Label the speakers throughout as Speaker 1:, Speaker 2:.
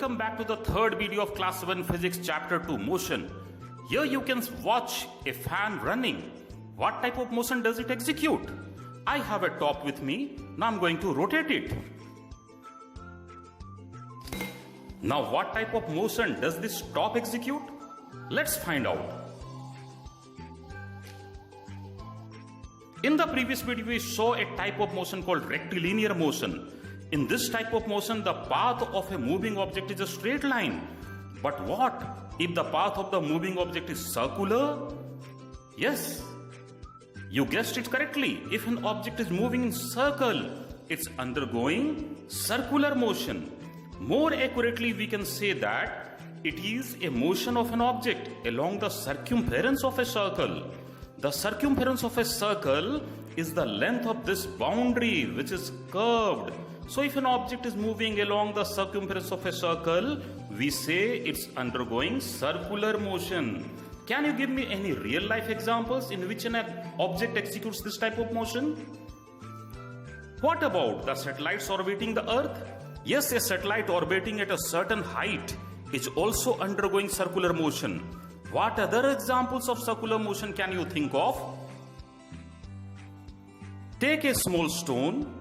Speaker 1: welcome back to the third video of class 7 physics chapter 2 motion. Here you can watch a fan running. What type of motion does it execute? I have a top with me. Now I'm going to rotate it. Now what type of motion does this top execute? Let's find out. In the previous video we saw a type of motion called rectilinear motion. In this type of motion, the path of a moving object is a straight line. But what if the path of the moving object is circular? Yes, you guessed it correctly. If an object is moving in circle, it's undergoing circular motion. More accurately, we can say that it is a motion of an object along the circumference of a circle. The circumference of a circle is the length of this boundary which is curved. So if an object is moving along the circumference of a circle, we say it's undergoing circular motion. Can you give me any real life examples in which an object executes this type of motion? What about the satellites orbiting the Earth? Yes, a satellite orbiting at a certain height is also undergoing circular motion. What other examples of circular motion can you think of? Take a small stone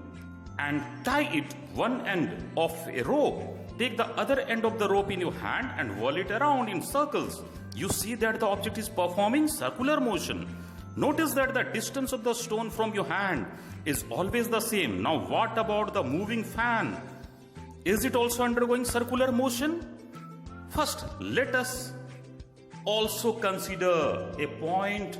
Speaker 1: and tie it one end of a rope. Take the other end of the rope in your hand and whirl it around in circles. You see that the object is performing circular motion. Notice that the distance of the stone from your hand is always the same. Now what about the moving fan? Is it also undergoing circular motion? First, let us also consider a point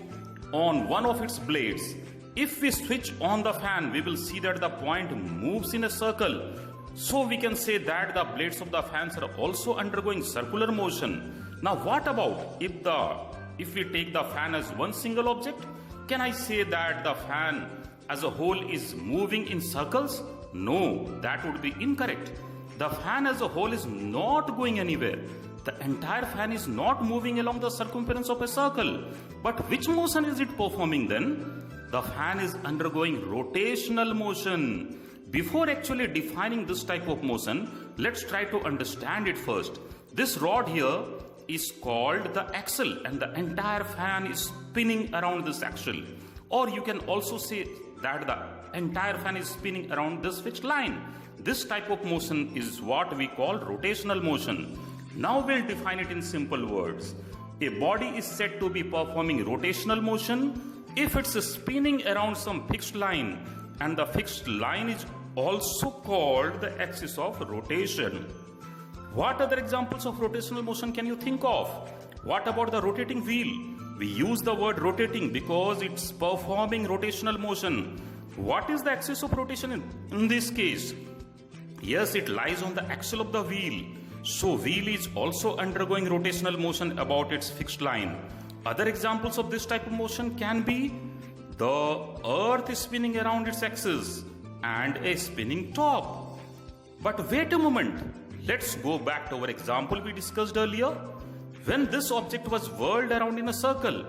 Speaker 1: on one of its blades. If we switch on the fan, we will see that the point moves in a circle. So we can say that the blades of the fans are also undergoing circular motion. Now what about if we take the fan as one single object? Can I say that the fan as a whole is moving in circles? No, that would be incorrect. The fan as a whole is not going anywhere. The entire fan is not moving along the circumference of a circle. But which motion is it performing then? The fan is undergoing rotational motion. Before actually defining this type of motion, let's try to understand it first. This rod here is called the axle and the entire fan is spinning around this axle. Or you can also say that the entire fan is spinning around this fixed line. This type of motion is what we call rotational motion. Now we'll define it in simple words. A body is said to be performing rotational motion if it's spinning around some fixed line, and the fixed line is also called the axis of rotation. What other examples of rotational motion can you think of? What about the rotating wheel? We use the word rotating because it's performing rotational motion. What is the axis of rotation in this case? Yes, it lies on the axle of the wheel. So wheel is also undergoing rotational motion about its fixed line. Other examples of this type of motion can be the earth is spinning around its axis and a spinning top. But wait a moment. Let's go back to our example we discussed earlier. When this object was whirled around in a circle,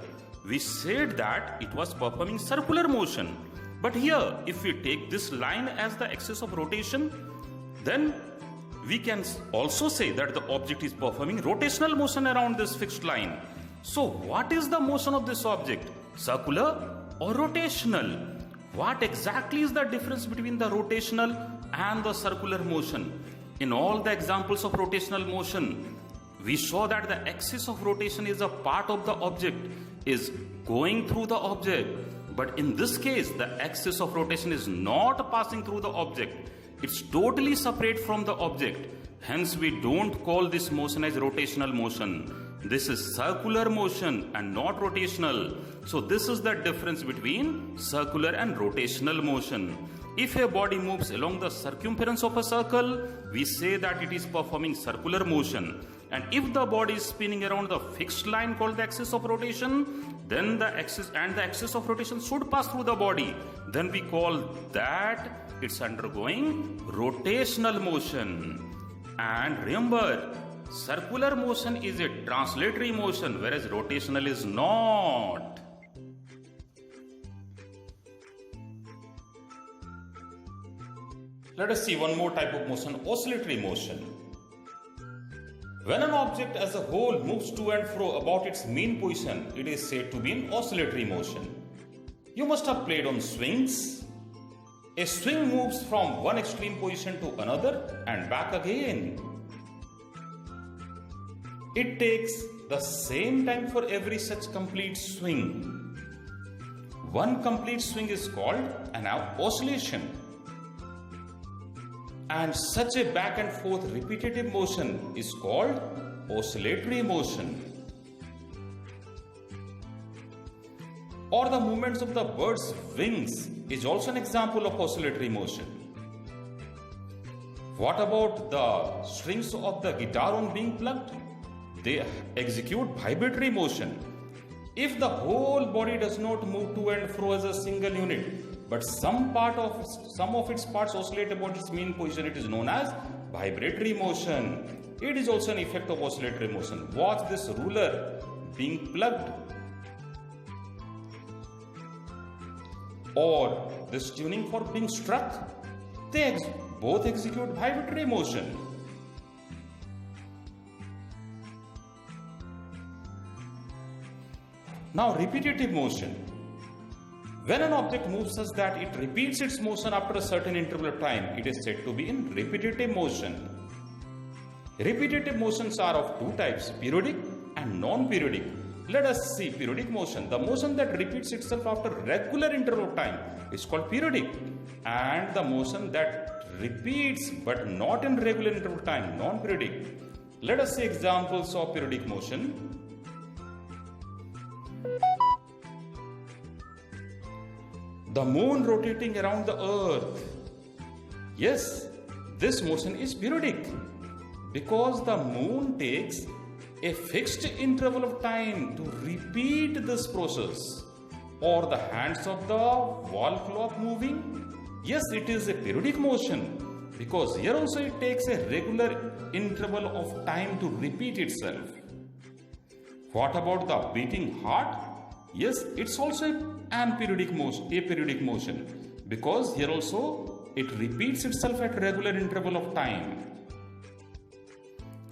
Speaker 1: we said that it was performing circular motion. But here, if we take this line as the axis of rotation, then we can also say that the object is performing rotational motion around this fixed line. So what is the motion of this object? Circular or rotational? What exactly is the difference between the rotational and the circular motion? In all the examples of rotational motion, we saw that the axis of rotation is a part of the object, is going through the object. But in this case, the axis of rotation is not passing through the object. It's totally separate from the object. Hence, we don't call this motion as rotational motion. This is circular motion and not rotational. So this is the difference between circular and rotational motion. If a body moves along the circumference of a circle, we say that it is performing circular motion. And if the body is spinning around the fixed line called the axis of rotation, then the axis of rotation should pass through the body. Then we call that it's undergoing rotational motion. And remember, circular motion is a translatory motion, whereas rotational is not. Let us see one more type of motion, oscillatory motion. When an object as a whole moves to and fro about its mean position, it is said to be in oscillatory motion. You must have played on swings. A swing moves from one extreme position to another and back again. It takes the same time for every such complete swing. One complete swing is called an oscillation. And such a back and forth repetitive motion is called oscillatory motion. Or the movements of the bird's wings is also an example of oscillatory motion. What about the strings of the guitar on being plucked? They execute vibratory motion. If the whole body does not move to and fro as a single unit, but some of its parts oscillate about its mean position, it is known as vibratory motion. It is also an effect of oscillatory motion. Watch this ruler being plucked, or this tuning fork being struck. They both execute vibratory motion. Now, repetitive motion. When an object moves such that it repeats its motion after a certain interval of time, it is said to be in repetitive motion. Repetitive motions are of two types, periodic and non-periodic. Let us see periodic motion. The motion that repeats itself after regular interval of time is called periodic, and the motion that repeats but not in regular interval of time, non-periodic. Let us see examples of periodic motion. The moon rotating around the earth. Yes, this motion is periodic because the moon takes a fixed interval of time to repeat this process. Or the hands of the wall clock moving. Yes, it is a periodic motion because here also it takes a regular interval of time to repeat itself. What about the beating heart? Yes, it's also a periodic motion because here also it repeats itself at regular interval of time.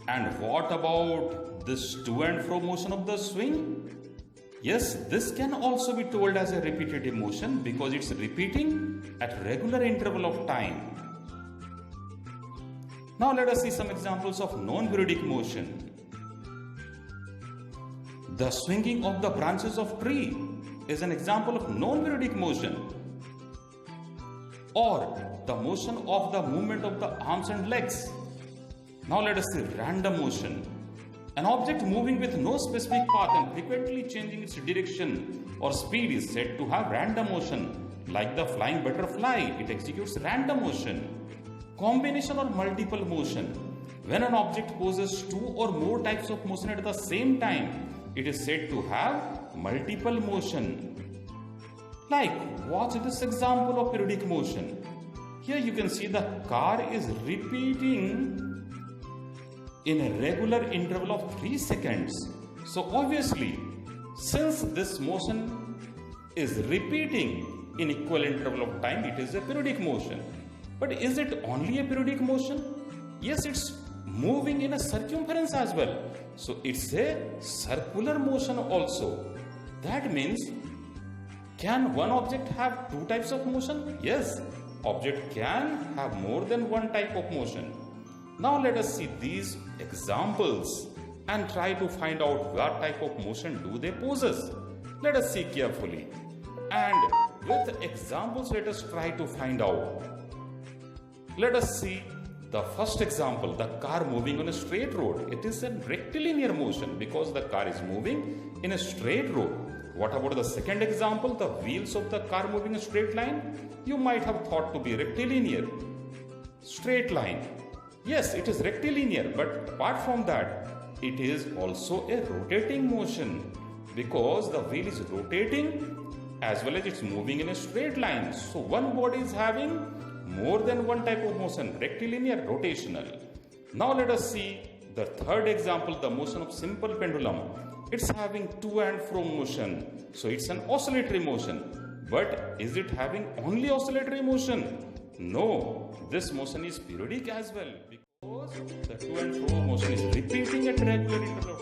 Speaker 1: And what about this to and fro motion of the swing? Yes, this can also be told as a repetitive motion because it's repeating at regular interval of time. Now let us see some examples of non-periodic motion. The swinging of the branches of tree is an example of non-periodic motion. Or the motion of the movement of the arms and legs. Now let us see random motion. An object moving with no specific path and frequently changing its direction or speed is said to have random motion. Like the flying butterfly, it executes random motion. Combination or multiple motion. When an object possesses two or more types of motion at the same time, it is said to have multiple motion. Like, watch this example of periodic motion. Here you can see the car is repeating in a regular interval of 3 seconds. So obviously, since this motion is repeating in equal interval of time, it is a periodic motion. But is it only a periodic motion? Yes, it's moving in a circumference as well. So it's a circular motion also. That means, can one object have two types of motion? Yes, object can have more than one type of motion. Now let us see these examples and try to find out what type of motion do they possess. Let us see carefully. And with examples, let us try to find out. Let us see the first example, the car moving on a straight road. It is a rectilinear motion because the car is moving in a straight road. What about the second example, the wheels of the car moving in a straight line? You might have thought to be rectilinear. Straight line. Yes, it is rectilinear, but apart from that, it is also a rotating motion because the wheel is rotating as well as it's moving in a straight line. So one body is having more than one type of motion, rectilinear, rotational. Now let us see the third example, the motion of simple pendulum. It's having to and fro motion. So it's an oscillatory motion. But is it having only oscillatory motion? No, this motion is periodic as well because Because the to and fro motion is repeating at regular intervals.